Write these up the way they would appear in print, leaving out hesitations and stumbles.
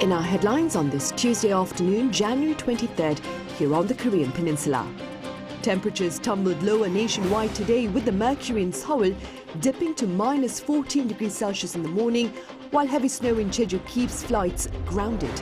In our headlines on this Tuesday afternoon, January 23rd, here on the Korean Peninsula. Temperatures tumbled lower nationwide today, with the mercury in Seoul dipping to minus 14 degrees Celsius in the morning, while heavy snow in Jeju keeps flights grounded.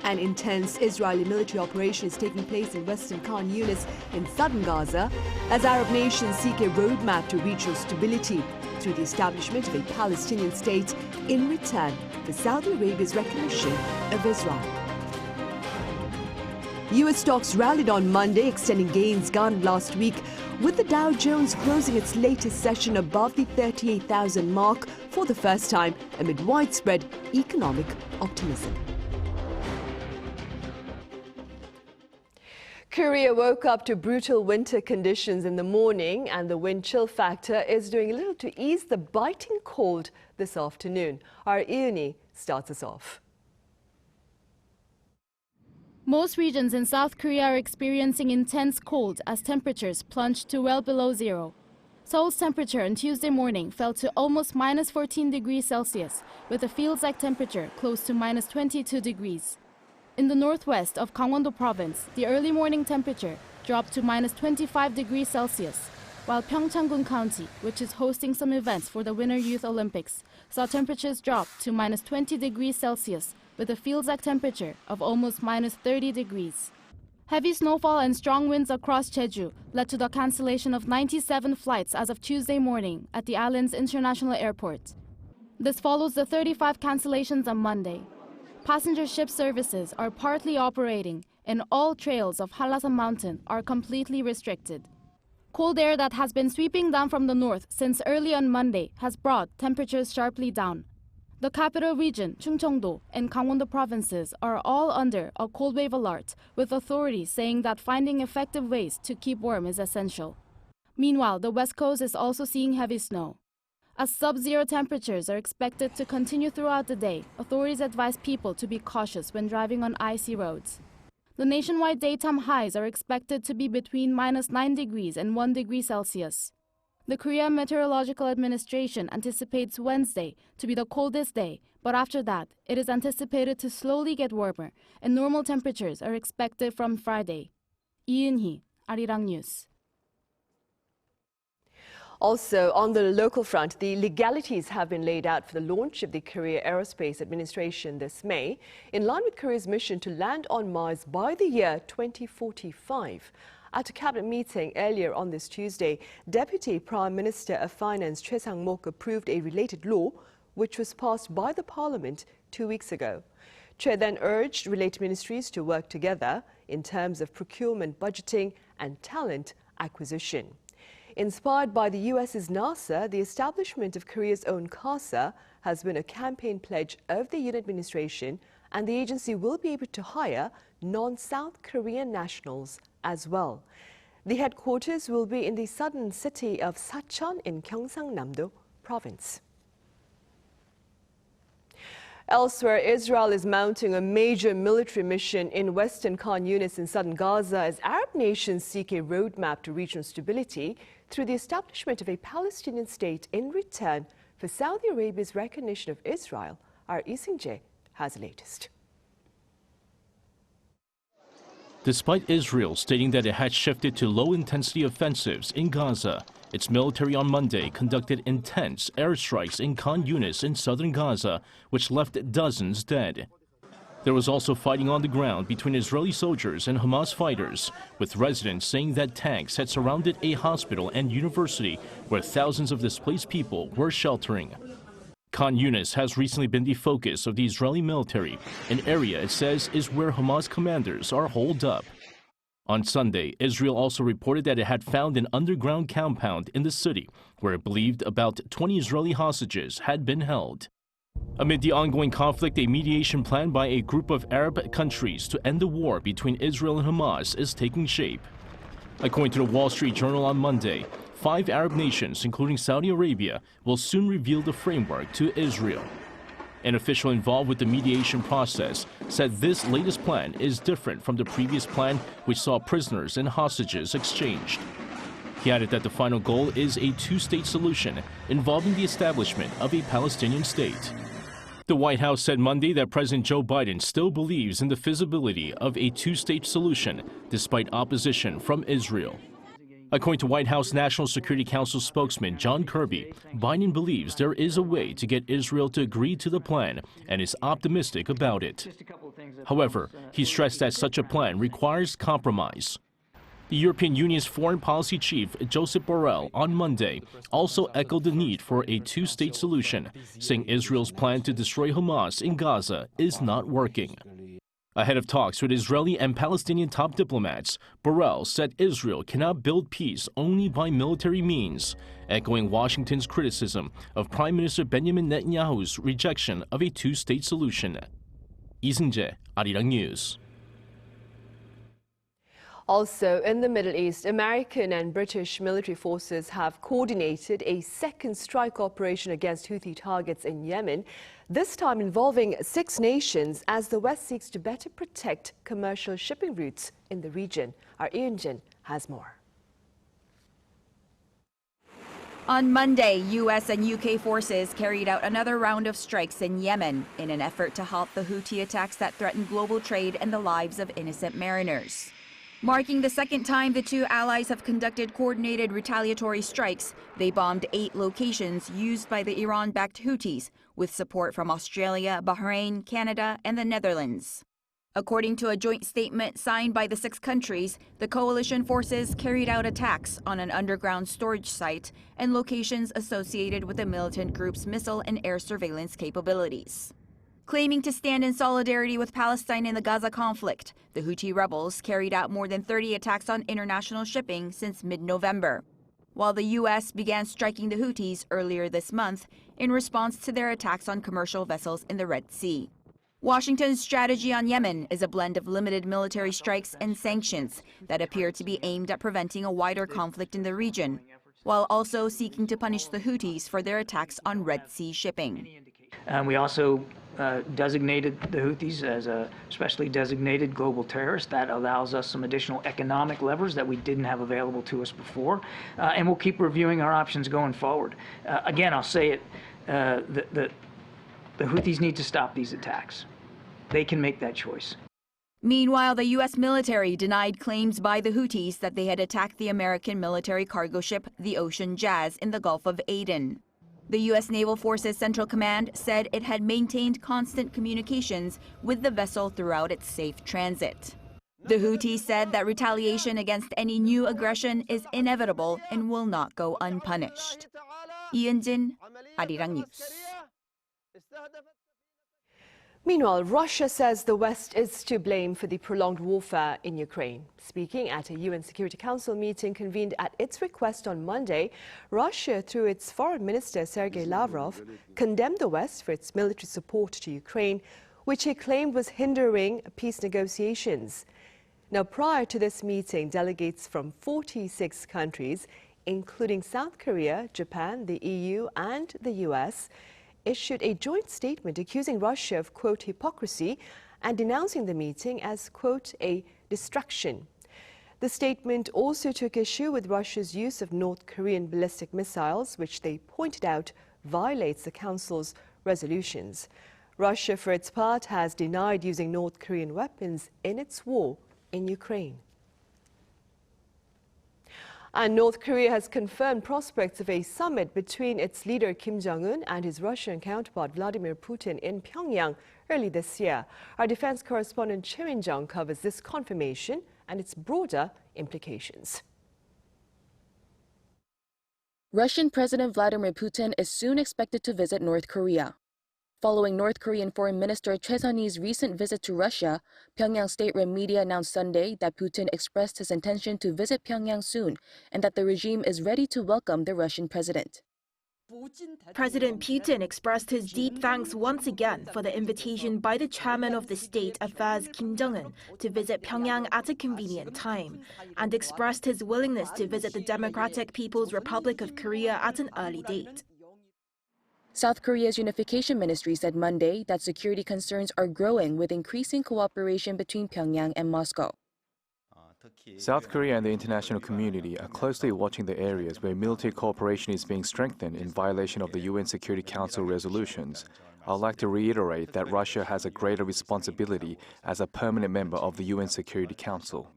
An intense Israeli military operation is taking place in western Khan Younis in southern Gaza as Arab nations seek a roadmap to regional stability through the establishment of a Palestinian state in return for Saudi Arabia's recognition of Israel. US stocks rallied on Monday, extending gains garnered last week, with the Dow Jones closing its latest session above the 38,000 mark for the first time amid widespread economic optimism. Korea woke up to brutal winter conditions in the morning, and the wind chill factor is doing a little to ease the biting cold this afternoon. Our Younis starts us off. Most regions in South Korea are experiencing intense cold as temperatures plunged to well below zero. Seoul's temperature on Tuesday morning fell to almost minus 14 degrees Celsius, with a feels-like temperature close to minus 22 degrees. In the northwest of Gangwon-do province, the early morning temperature dropped to minus 25 degrees Celsius, while Pyeongchang-gun County, which is hosting some events for the Winter Youth Olympics, saw temperatures drop to minus 20 degrees Celsius, with a feels-like temperature of almost minus 30 degrees. Heavy snowfall and strong winds across Jeju led to the cancellation of 97 flights as of Tuesday morning at the island's international airport. This follows the 35 cancellations on Monday. Passenger ship services are partly operating, and all trails of Hallasan Mountain are completely restricted. Cold air that has been sweeping down from the north since early on Monday has brought temperatures sharply down. The capital region, Chungcheongdo, and Gangwon-do provinces are all under a cold wave alert, with authorities saying that finding effective ways to keep warm is essential. Meanwhile, the west coast is also seeing heavy snow. As sub-zero temperatures are expected to continue throughout the day, authorities advise people to be cautious when driving on icy roads. The nationwide daytime highs are expected to be between minus 9 degrees and 1 degree Celsius. The Korean Meteorological Administration anticipates Wednesday to be the coldest day, but after that, it is anticipated to slowly get warmer, and normal temperatures are expected from Friday. Yeon, Arirang News. Also, on the local front, the legalities have been laid out for the launch of the Korea Aerospace Administration this May, in line with Korea's mission to land on Mars by the year 2045. At a cabinet meeting earlier on this Tuesday, Deputy Prime Minister of Finance Choi Sang-mok approved a related law, which was passed by the Parliament 2 weeks ago. Choi then urged related ministries to work together in terms of procurement, budgeting, and talent acquisition. Inspired by the US's NASA, the establishment of Korea's own CASA has been a campaign pledge of the Yoon administration, and the agency will be able to hire non-South Korean nationals as well. The headquarters will be in the southern city of Sacheon in Gyeongsang-namdo province. Elsewhere, Israel is mounting a major military mission in western Khan Younis in southern Gaza as Arab nations seek a roadmap to regional stability through the establishment of a Palestinian state in return for Saudi Arabia's recognition of Israel. Our Xinjiang has the latest. Despite Israel stating that it had shifted to low-intensity offensives in Gaza, its military on Monday conducted intense airstrikes in Khan Younis in southern Gaza, which left dozens dead. There was also fighting on the ground between Israeli soldiers and Hamas fighters, with residents saying that tanks had surrounded a hospital and university where thousands of displaced people were sheltering. Khan Younis has recently been the focus of the Israeli military, an area it says is where Hamas commanders are holed up. On Sunday, Israel also reported that it had found an underground compound in the city where it believed about 20 Israeli hostages had been held. Amid the ongoing conflict, a mediation plan by a group of Arab countries to end the war between Israel and Hamas is taking shape. According to the Wall Street Journal on Monday, 5 Arab nations, including Saudi Arabia, will soon reveal the framework to Israel. An official involved with the mediation process said this latest plan is different from the previous plan, which saw prisoners and hostages exchanged. He added that the final goal is a two-state solution involving the establishment of a Palestinian state. The White House said Monday that President Joe Biden still believes in the feasibility of a two-state solution, despite opposition from Israel. According to White House National Security Council spokesman John Kirby, Biden believes there is a way to get Israel to agree to the plan and is optimistic about it. However, he stressed that such a plan requires compromise. The European Union's foreign policy chief, Josep Borrell, on Monday also echoed the need for a two-state solution, saying Israel's plan to destroy Hamas in Gaza is not working. Ahead of talks with Israeli and Palestinian top diplomats, Borrell said Israel cannot build peace only by military means, echoing Washington's criticism of Prime Minister Benjamin Netanyahu's rejection of a two-state solution. 이승재, Arirang News. Also in the Middle East, American and British military forces have coordinated a second strike operation against Houthi targets in Yemen, this time involving 6 nations as the West seeks to better protect commercial shipping routes in the region. Our Yemen has more. On Monday, U.S. and U.K. forces carried out another round of strikes in Yemen in an effort to halt the Houthi attacks that threaten global trade and the lives of innocent mariners. Marking the second time the two allies have conducted coordinated retaliatory strikes, they bombed 8 locations used by the Iran-backed Houthis, with support from Australia, Bahrain, Canada, and the Netherlands. According to a joint statement signed by the 6 countries, the coalition forces carried out attacks on an underground storage site and locations associated with the militant group's missile and air surveillance capabilities. Claiming to stand in solidarity with Palestine in the Gaza conflict, the Houthi rebels carried out more than 30 attacks on international shipping since mid-November, while the U.S. began striking the Houthis earlier this month in response to their attacks on commercial vessels in the Red Sea. Washington's strategy on Yemen is a blend of limited military strikes and sanctions that appear to be aimed at preventing a wider conflict in the region, while also seeking to punish the Houthis for their attacks on Red Sea shipping. We also designated the Houthis as a specially designated global terrorist. That allows us some additional economic levers that we didn't have available to us before, and we'll keep reviewing our options going forward. Again, I'll say it, the Houthis need to stop these attacks. They can make that choice. Meanwhile, the U.S. military denied claims by the Houthis that they had attacked the American military cargo ship, the Ocean Jazz, in the Gulf of Aden. The U.S. Naval Forces Central Command said it had maintained constant communications with the vessel throughout its safe transit. The Houthis said that retaliation against any new aggression is inevitable and will not go unpunished. Yeonjin, Arirang News. Meanwhile, Russia says the West is to blame for the prolonged warfare in Ukraine. Speaking at a UN Security Council meeting convened at its request on Monday, Russia, through its Foreign Minister Sergei Lavrov, condemned the West for its military support to Ukraine, which he claimed was hindering peace negotiations. Now, prior to this meeting, delegates from 46 countries, including South Korea, Japan, the EU, and the US, issued a joint statement accusing Russia of, quote, hypocrisy and denouncing the meeting as, quote, a distraction. The statement also took issue with Russia's use of North Korean ballistic missiles, which they pointed out violates the Council's resolutions. Russia, for its part, has denied using North Korean weapons in its war in Ukraine. And North Korea has confirmed prospects of a summit between its leader Kim Jong-un and his Russian counterpart Vladimir Putin in Pyongyang early this year. Our defense correspondent Choi-Jung covers this confirmation and its broader implications. Russian President Vladimir Putin is soon expected to visit North Korea. Following North Korean Foreign Minister Choi Sun-hee's recent visit to Russia, Pyongyang state-run media announced Sunday that Putin expressed his intention to visit Pyongyang soon and that the regime is ready to welcome the Russian president. President Putin expressed his deep thanks once again for the invitation by the chairman of the State Affairs Kim Jong-un to visit Pyongyang at a convenient time, and expressed his willingness to visit the Democratic People's Republic of Korea at an early date. South Korea's Unification Ministry said Monday that security concerns are growing with increasing cooperation between Pyongyang and Moscow. South Korea and the international community are closely watching the areas where military cooperation is being strengthened in violation of the UN Security Council resolutions. I'd like to reiterate that Russia has a greater responsibility as a permanent member of the UN Security Council.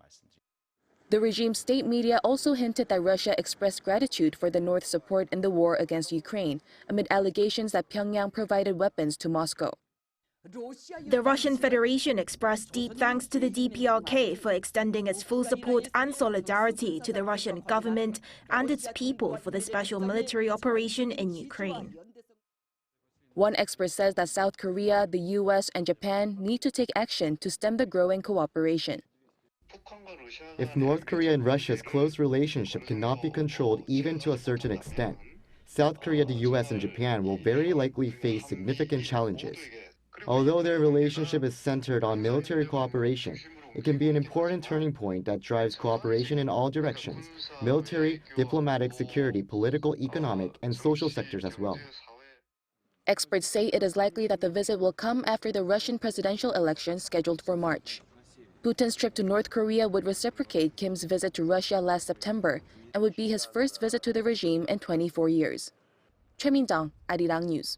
The regime's state media also hinted that Russia expressed gratitude for the North's support in the war against Ukraine, amid allegations that Pyongyang provided weapons to Moscow. The Russian Federation expressed deep thanks to the DPRK for extending its full support and solidarity to the Russian government and its people for the special military operation in Ukraine. One expert says that South Korea, the US, and Japan need to take action to stem the growing cooperation. If North Korea and Russia's close relationship cannot be controlled even to a certain extent, South Korea, the US, and Japan will very likely face significant challenges. Although their relationship is centered on military cooperation, it can be an important turning point that drives cooperation in all directions: military, diplomatic, security, political, economic, and social sectors as well. Experts say it is likely that the visit will come after the Russian presidential election scheduled for March. Putin's trip to North Korea would reciprocate Kim's visit to Russia last September and would be his first visit to the regime in 24 years. Choi Min-jung, Arirang News.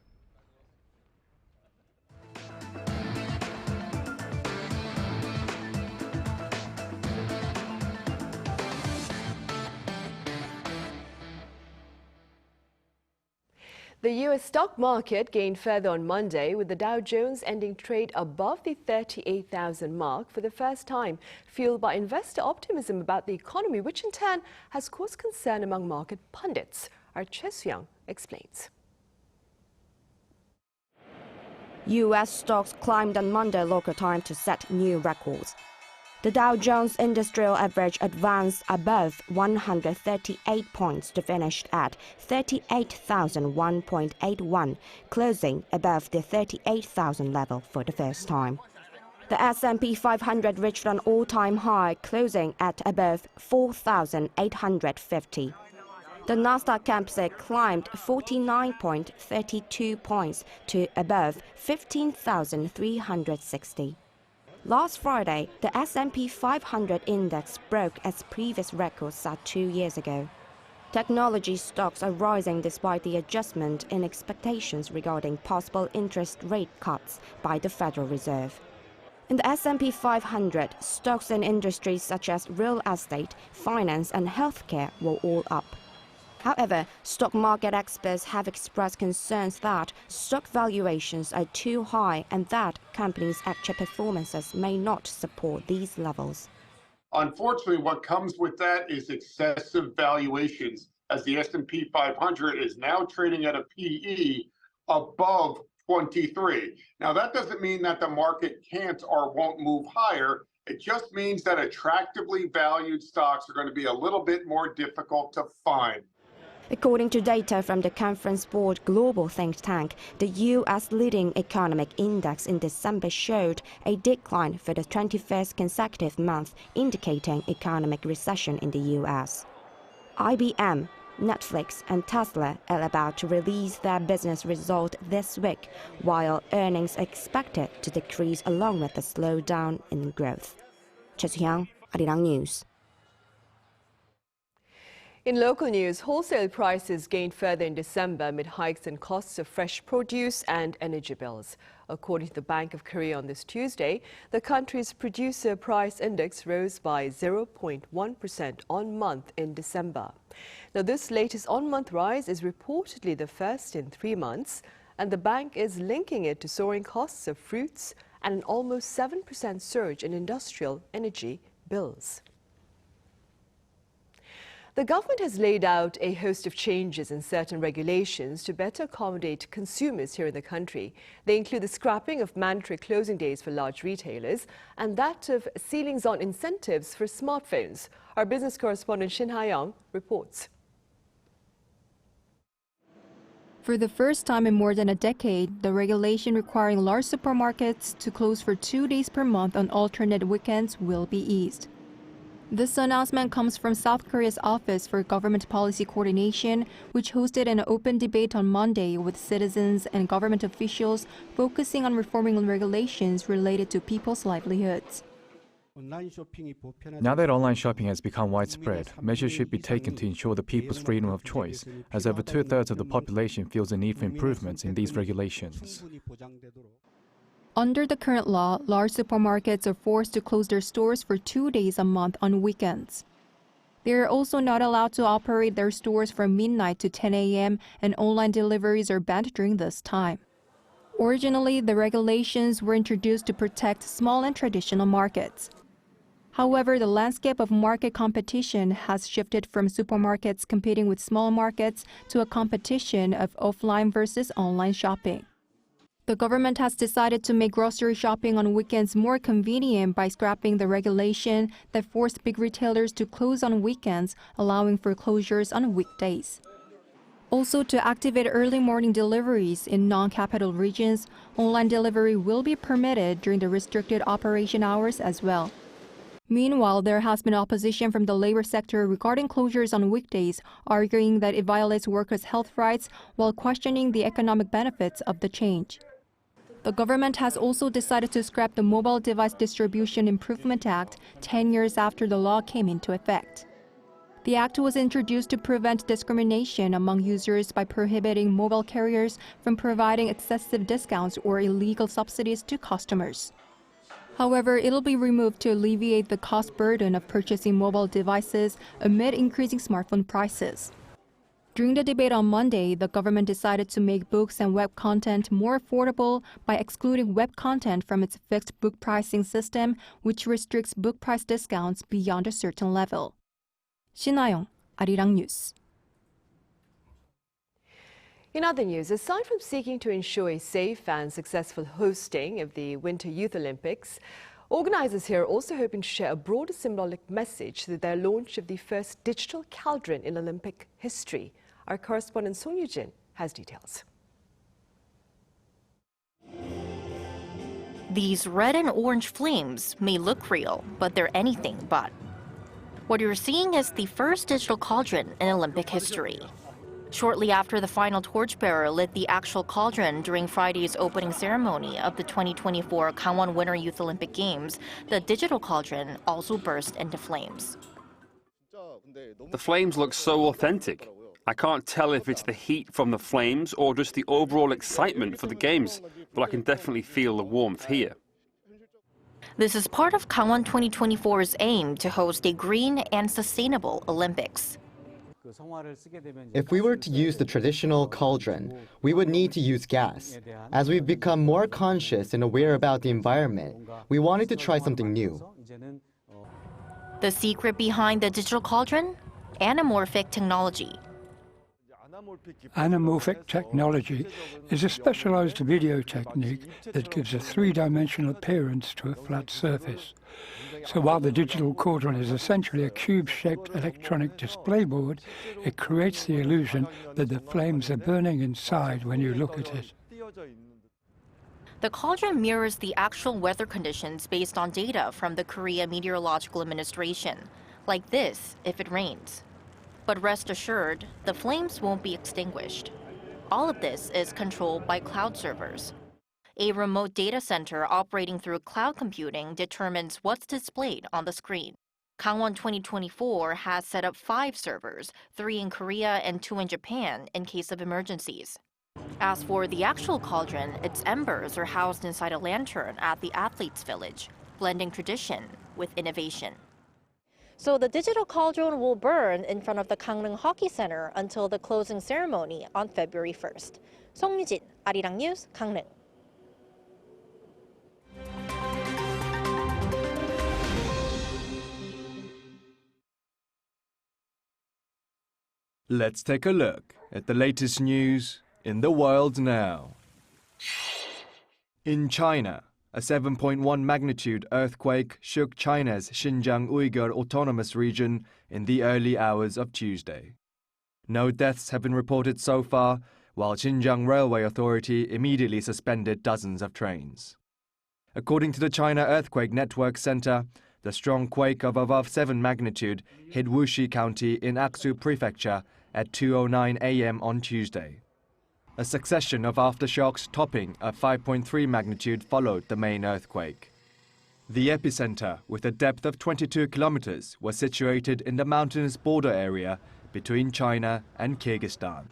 The U.S. stock market gained further on Monday, with the Dow Jones ending trade above the 38,000 mark for the first time, fueled by investor optimism about the economy, which in turn has caused concern among market pundits. Our Jeju explains. U.S. stocks climbed on Monday local time to set new records. The Dow Jones Industrial Average advanced above 138 points to finish at 38,001.81, closing above the 38,000 level for the first time. The S&P 500 reached an all-time high, closing at above 4,850. The Nasdaq Composite climbed 49.32 points to above 15,360. Last Friday, the S&P 500 index broke its previous record set 2 years ago. Technology stocks are rising despite the adjustment in expectations regarding possible interest rate cuts by the Federal Reserve. In the S&P 500, stocks in industries such as real estate, finance, and healthcare were all up. However, stock market experts have expressed concerns that stock valuations are too high and that companies' actual performances may not support these levels. Unfortunately, what comes with that is excessive valuations, as the S&P 500 is now trading at a PE above 23. Now, that doesn't mean that the market can't or won't move higher. It just means that attractively valued stocks are going to be a little bit more difficult to find. According to data from the Conference Board global think tank, the U.S. leading economic index in December showed a decline for the 21st consecutive month, indicating economic recession in the U.S. IBM, Netflix, and Tesla are about to release their business result this week, while earnings are expected to decrease along with the slowdown in growth. Jeju, Arirang News. In local news, wholesale prices gained further in December amid hikes in costs of fresh produce and energy bills. According to the Bank of Korea on this Tuesday, the country's producer price index rose by 0.1% on month in December. Now, this latest on-month rise is reportedly the first in 3 months, and the bank is linking it to soaring costs of fruits and an almost 7% surge in industrial energy bills. The government has laid out a host of changes in certain regulations to better accommodate consumers here in the country. They include the scrapping of mandatory closing days for large retailers and that of ceilings on incentives for smartphones. Our business correspondent Shin Ha-young reports. For the first time in more than a decade, the regulation requiring large supermarkets to close for 2 days per month on alternate weekends will be eased. This announcement comes from South Korea's Office for Government Policy Coordination, which hosted an open debate on Monday with citizens and government officials focusing on reforming regulations related to people's livelihoods. Now that online shopping has become widespread, measures should be taken to ensure the people's freedom of choice, as over 2/3 of the population feels the need for improvements in these regulations. Under the current law, large supermarkets are forced to close their stores for 2 days a month on weekends. They are also not allowed to operate their stores from midnight to 10 a.m., and online deliveries are banned during this time. Originally, the regulations were introduced to protect small and traditional markets. However, the landscape of market competition has shifted from supermarkets competing with small markets to a competition of offline versus online shopping. The government has decided to make grocery shopping on weekends more convenient by scrapping the regulation that forced big retailers to close on weekends, allowing for closures on weekdays. Also, to activate early morning deliveries in non-capital regions, online delivery will be permitted during the restricted operation hours as well. Meanwhile, there has been opposition from the labor sector regarding closures on weekdays, arguing that it violates workers' health rights while questioning the economic benefits of the change. The government has also decided to scrap the Mobile Device Distribution Improvement Act 10 years after the law came into effect. The act was introduced to prevent discrimination among users by prohibiting mobile carriers from providing excessive discounts or illegal subsidies to customers. However, it'll be removed to alleviate the cost burden of purchasing mobile devices amid increasing smartphone prices. During the debate on Monday, the government decided to make books and web content more affordable by excluding web content from its fixed book pricing system, which restricts book price discounts beyond a certain level. 신하영, Arirang News. In other news, aside from seeking to ensure a safe and successful hosting of the Winter Youth Olympics, organizers here are also hoping to share a broader symbolic message through their launch of the first digital cauldron in Olympic history. Our correspondent Song Yoo-jin has details. These red and orange flames may look real, but they're anything but. What you're seeing is the first digital cauldron in Olympic history. Shortly after the final torchbearer lit the actual cauldron during Friday's opening ceremony of the 2024 Gangwon Winter Youth Olympic Games, the digital cauldron also burst into flames. The flames look so authentic. I can't tell if it's the heat from the flames or just the overall excitement for the games, but I can definitely feel the warmth here. This is part of Gangwon 2024's aim to host a green and sustainable Olympics. If we were to use the traditional cauldron, we would need to use gas. As we've become more conscious and aware about the environment, we wanted to try something new. The secret behind the digital cauldron? Anamorphic technology. Anamorphic technology is a specialized video technique that gives a three-dimensional appearance to a flat surface. So while the digital cauldron is essentially a cube-shaped electronic display board, it creates the illusion that the flames are burning inside when you look at it. The cauldron mirrors the actual weather conditions based on data from the Korea Meteorological Administration, like this if it rains. But rest assured, the flames won't be extinguished. All of this is controlled by cloud servers. A remote data center operating through cloud computing determines what's displayed on the screen. Gangwon 2024 has set up 5 servers, 3 in Korea and 2 in Japan in case of emergencies. As for the actual cauldron, its embers are housed inside a lantern at the athletes' village, blending tradition with innovation. So the digital cauldron will burn in front of the Gangneung Hockey Center until the closing ceremony on February 1st. Song Yoo-jin, Arirang News, Gangneung. Let's take a look at the latest news in the world now. In China, a 7.1 magnitude earthquake shook China's Xinjiang Uyghur Autonomous Region in the early hours of Tuesday. No deaths have been reported so far, while Xinjiang Railway Authority immediately suspended dozens of trains. According to the China Earthquake Network Center, the strong quake of above 7 magnitude hit Wuxi County in Aksu Prefecture at 2:09 a.m. on Tuesday. A succession of aftershocks topping a 5.3 magnitude followed the main earthquake. The epicenter, with a depth of 22 kilometers, was situated in the mountainous border area between China and Kyrgyzstan.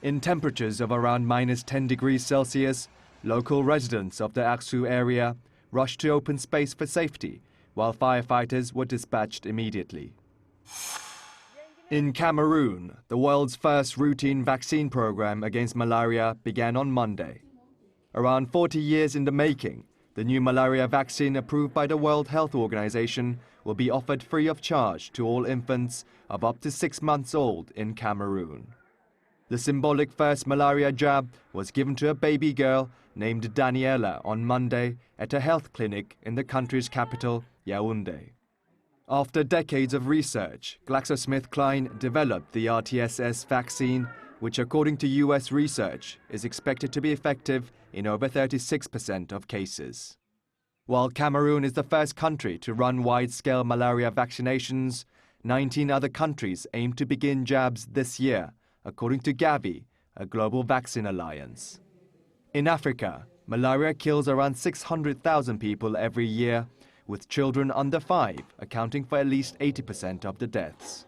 In temperatures of around -10 degrees Celsius, local residents of the Aksu area rushed to open space for safety, while firefighters were dispatched immediately. In Cameroon, the world's first routine vaccine program against malaria began on Monday. Around 40 years in the making, the new malaria vaccine approved by the World Health Organization will be offered free of charge to all infants of up to 6 months old in Cameroon. The symbolic first malaria jab was given to a baby girl named Daniela on Monday at a health clinic in the country's capital, Yaoundé. After decades of research, GlaxoSmithKline developed the RTSS vaccine, which according to US research is expected to be effective in over 36% of cases. While Cameroon is the first country to run wide-scale malaria vaccinations, 19 other countries aim to begin jabs this year, according to Gavi, a global vaccine alliance. In Africa, malaria kills around 600,000 people every year, with children under 5 accounting for at least 80% of the deaths.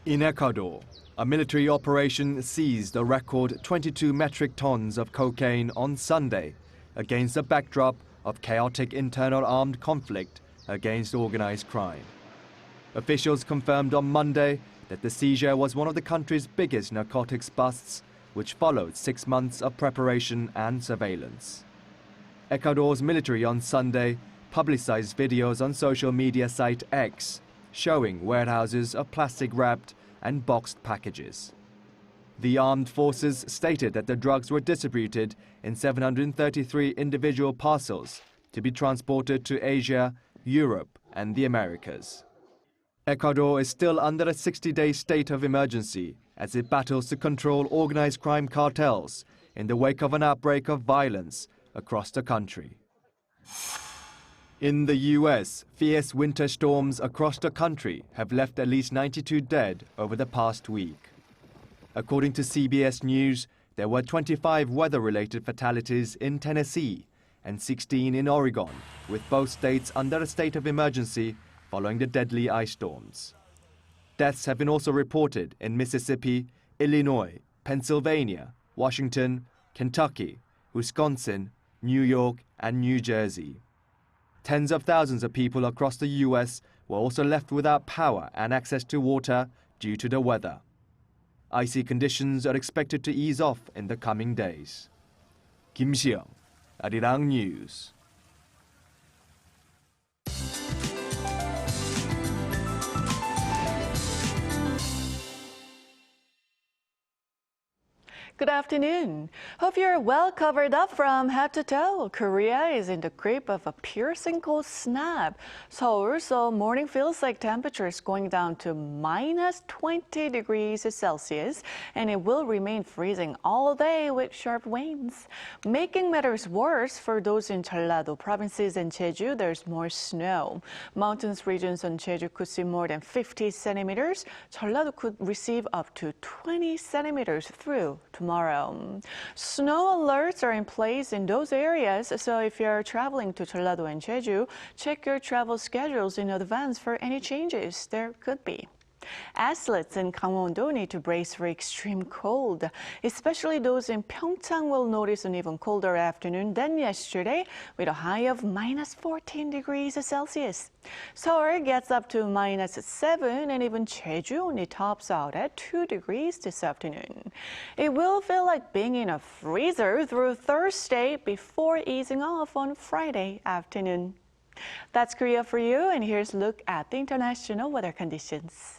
In Ecuador, a military operation seized a record 22 metric tons of cocaine on Sunday against the backdrop of chaotic internal armed conflict against organized crime. Officials confirmed on Monday that the seizure was one of the country's biggest narcotics busts, which followed 6 months of preparation and surveillance. Ecuador's military on Sunday publicized videos on social media site X showing warehouses of plastic-wrapped and boxed packages. The armed forces stated that the drugs were distributed in 733 individual parcels to be transported to Asia, Europe, and the Americas. Ecuador is still under a 60-day state of emergency as it battles to control organized crime cartels in the wake of an outbreak of violence across the country. In the US, fierce winter storms across the country have left at least 92 dead over the past week. According to CBS News, there were 25 weather-related fatalities in Tennessee and 16 in Oregon, with both states under a state of emergency following the deadly ice storms. Deaths have been also reported in Mississippi, Illinois, Pennsylvania, Washington, Kentucky, Wisconsin, New York, and New Jersey. Tens of thousands of people across the US were also left without power and access to water due to the weather. Icy conditions are expected to ease off in the coming days. Kim Seong, Arirang News. Good afternoon. Hope you're well covered up from head to toe. Korea is in the grip of a piercing cold snap. Seoul, so morning feels like temperatures going down to -20 degrees Celsius, and it will remain freezing all day with sharp winds. Making matters worse for those in Jeollado provinces and Jeju, there's more snow. Mountainous regions on Jeju could see more than 50 centimeters. Jeollado could receive up to 20 centimeters through tomorrow. Snow alerts are in place in those areas, so if you're traveling to Jeollado and Jeju, check your travel schedules in advance for any changes there could be. Athletes in Gangwon-do need to brace for extreme cold. Especially those in Pyeongchang will notice an even colder afternoon than yesterday, with a high of -14 degrees Celsius. Seoul gets up to -7, and even Jeju only tops out at 2 degrees this afternoon. It will feel like being in a freezer through Thursday before easing off on Friday afternoon. That's Korea for you, and here's a look at the international weather conditions.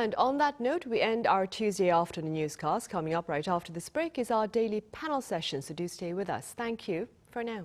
And on that note, we end our Tuesday afternoon newscast. Coming up right after this break is our daily panel session, so do stay with us. Thank you for now.